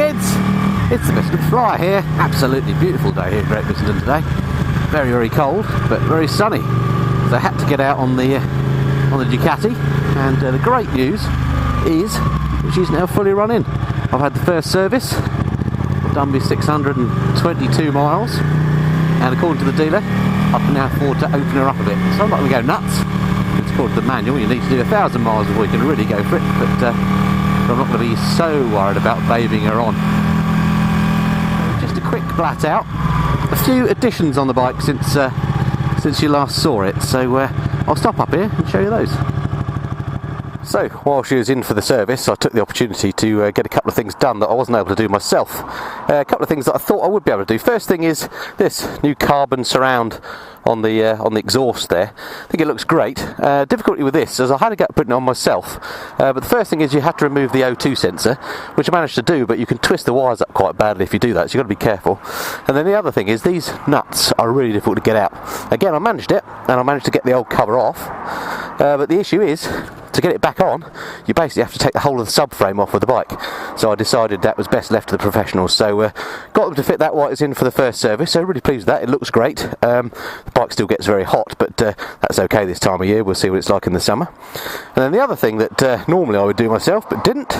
kids! It's the Bissenden Fly here. Absolutely beautiful day here at Great Bissenden today. Very, very cold, but very sunny. So I had to get out on the Ducati, and the great news is that she's now fully run in. I've had the first service. I've done me 622 miles, and according to the dealer, I can now afford to open her up a bit. So I'm not going to go nuts. It's according to the manual, you need to do 1,000 miles before you can really go for it, but I'm not going to be so worried about babying her on. Just a quick blat out. A few additions on the bike since you last saw it, so I'll stop up here and show you those. So, while she was in for the service, I took the opportunity to get a couple of things done that I wasn't able to do myself. A couple of things that I thought I would be able to do. First thing is this new carbon surround on the exhaust there. I think it looks great. Difficulty with this is I had to get putting it on myself. But the first thing is you have to remove the O2 sensor, which I managed to do, but you can twist the wires up quite badly if you do that, so you've got to be careful. And then the other thing is these nuts are really difficult to get out. Again, I managed it, and I managed to get the old cover off. But the issue is, to get it back on, you basically have to take the whole of the subframe off of the bike. So I decided that was best left to the professionals. So got them to fit that while it's in for the first service. So really pleased with that. It looks great. The bike still gets very hot, but that's okay this time of year. We'll see what it's like in the summer. And then the other thing that normally I would do myself but didn't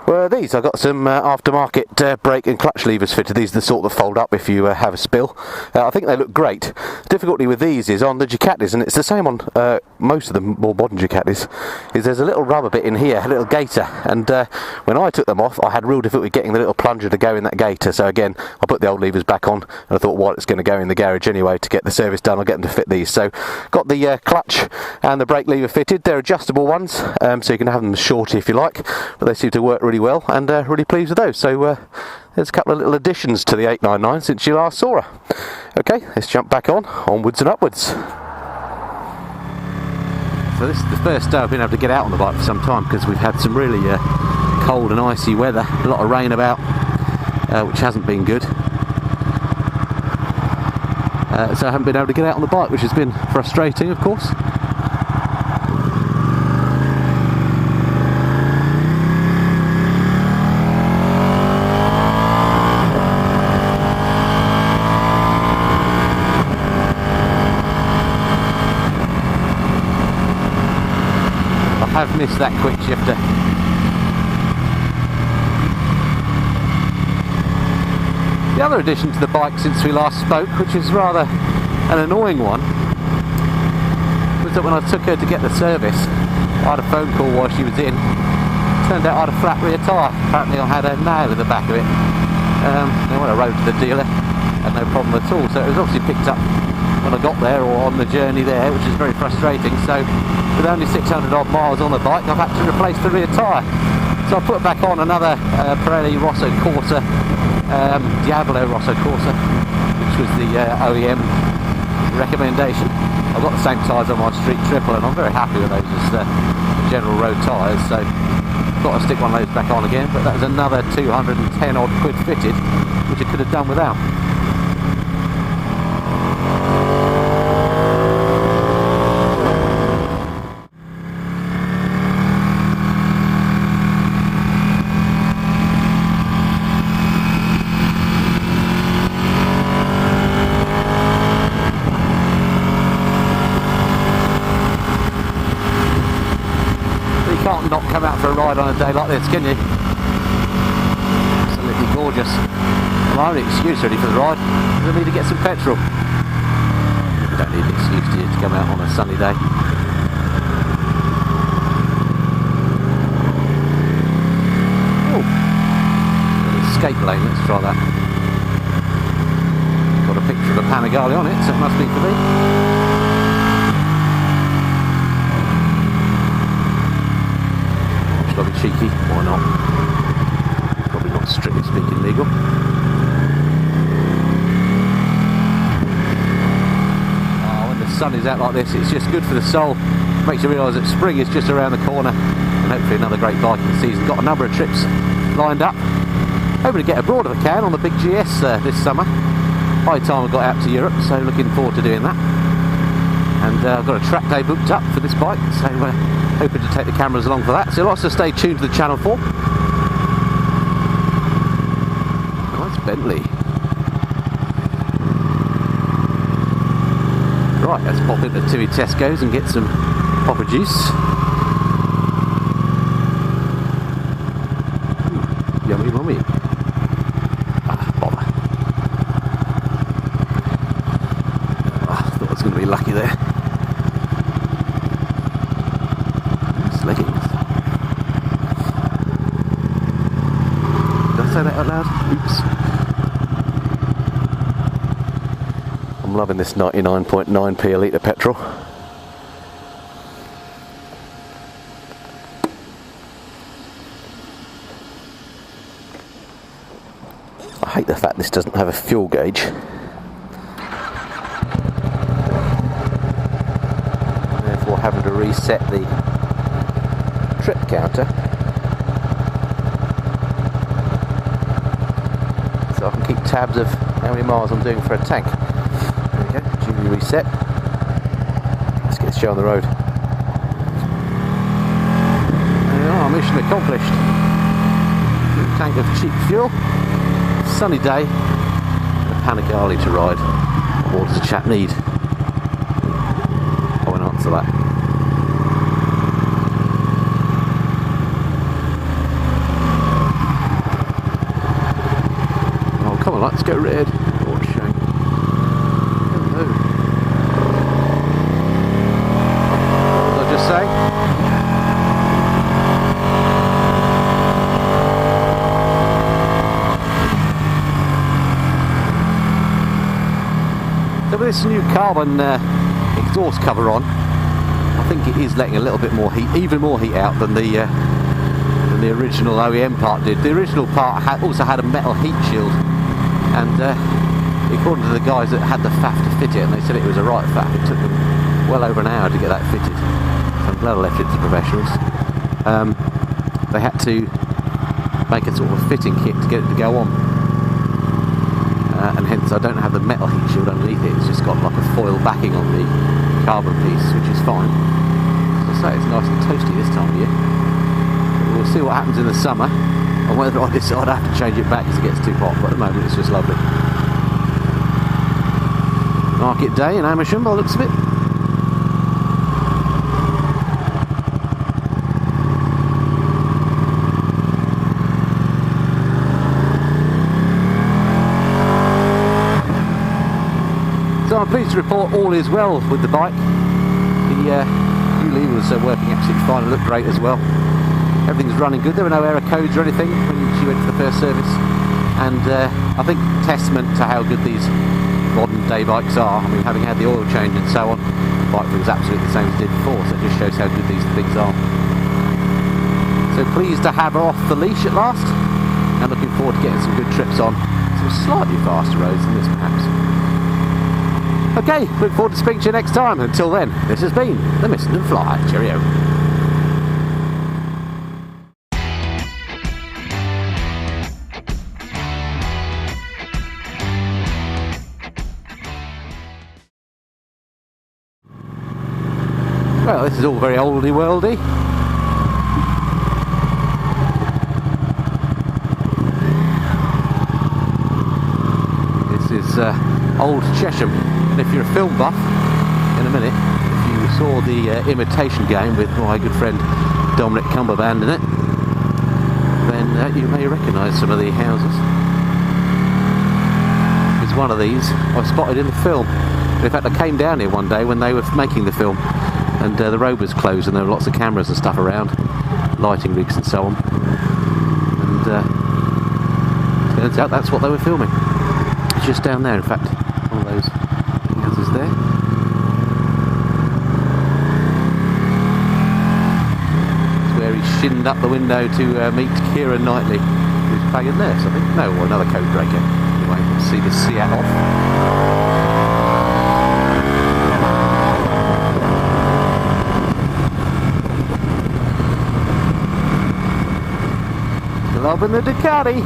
were these. I got some aftermarket brake and clutch levers fitted. These are the sort that fold up if you have a spill. I think they look great. The difficulty with these is on the Ducatis, and it's the same on most of the more modern Ducatis, is there's a little rubber bit in here, a little gaiter, and when I took them off I had real difficulty getting the little plunger to go in that gaiter. So again, I put the old levers back on, and I thought, well, it's going to go in the garage anyway to get the service done, I'll get them to fit these. So got the clutch and the brake lever fitted. They're adjustable ones, so you can have them shorty if you like, but they seem to work really well, and really pleased with those. So there's a couple of little additions to the 899 since you last saw her. Okay, let's jump back onwards and upwards. So this is the first day I've been able to get out on the bike for some time, because we've had some really cold and icy weather, a lot of rain about, which hasn't been good. So I haven't been able to get out on the bike, which has been frustrating, of course. I've missed that quick shifter. The other addition to the bike since we last spoke, which is rather an annoying one, was that when I took her to get the service, I had a phone call while she was in. Turned out I had a flat rear tyre. Apparently I had a nail in the back of it. And when I rode to the dealer, I had no problem at all. So it was obviously picked up when I got there, or on the journey there, which is very frustrating. So with only 600 odd miles on the bike, I've had to replace the rear tyre. So I put back on another Pirelli Rosso Corsa, Diablo Rosso Corsa, which was the OEM recommendation. I've got the same tyres on my street triple, and I'm very happy with those as general road tyres. So got to stick one of those back on again, but that was another 210 odd quid fitted, which I could have done without. Can't not come out for a ride on a day like this, can you? Absolutely gorgeous. My only excuse really for the ride is I need to get some petrol. You don't need an excuse to come out on a sunny day. Oh, escape lane, let's try that. Got a picture of a Panigale on it, so it must be for me. Got to be cheeky, why not? Probably not strictly speaking legal. Oh, when the sun is out like this, it's just good for the soul. Makes you realise that spring is just around the corner, and hopefully another great biking season. Got a number of trips lined up. Hoping to get abroad if I can on the big GS this summer. High time I got out to Europe, so looking forward to doing that. And I've got a track day booked up for this bike, so hoping to take the cameras along for that. So lots to stay tuned to the channel for. Bentley. Right, let's pop into Timmy Tesco's and get some popper juice. Ooh, yummy mummy. Bother. I thought I was going to be lucky there. Leggings. Did I say that out loud? Oops. I'm loving this 99.9p a litre petrol. I hate the fact this doesn't have a fuel gauge. Therefore having to reset the trip counter so I can keep tabs of how many miles I'm doing for a tank. There we go, duly reset. Let's get this show on the road. There we are, mission accomplished. New tank of cheap fuel, sunny day, and a Panigale to ride. What does a chap need? I won't answer that. Come on, let's go red. Oh, shame. Hello. What did I just say? So with this new carbon exhaust cover on, I think it is letting a little bit more heat, even more heat out than the original OEM part did. The original part also had a metal heat shield. And according to the guys that had the faff to fit it, and they said it was a right faff, it took them well over an hour to get that fitted. So I'm glad I left it to professionals. They had to make a sort of a fitting kit to get it to go on. And hence I don't have the metal heat shield underneath it, it's just got like a foil backing on the carbon piece, which is fine. As I say, it's nice and toasty this time of year. But we'll see what happens in the summer. And whether I decide I have to change it back because it gets too hot, but at the moment it's just lovely. Market day in Amersham by the looks of it. So I'm pleased to report all is well with the bike. The new lever was working absolutely fine and looked great as well. Everything's running good. There were no error codes or anything when she went for the first service, and I think testament to how good these modern day bikes are. I mean, having had the oil change and so on, the bike was absolutely the same as it did before, so it just shows how good these things are. So pleased to have her off the leash at last, and looking forward to getting some good trips on some slightly faster roads than this perhaps. Okay, look forward to speaking to you next time. Until then, this has been the Missing and Fly. Cheerio. Well, this is all very oldie-worldy. This is Old Chesham, and if you're a film buff, in a minute, if you saw the Imitation Game with my good friend Dominic Cumberband in it, then you may recognise some of the houses. It's one of these I spotted in the film. In fact, I came down here one day when they were making the film, and the road was closed and there were lots of cameras and stuff around, lighting rigs and so on, and turns out that's what they were filming. It's just down there, in fact, one of those houses there. It's where he shinned up the window to meet Keira Knightley, who's playing a nurse, I think. No, or another code breaker. Anyway, let's see the Seat off. Loving the Ducati.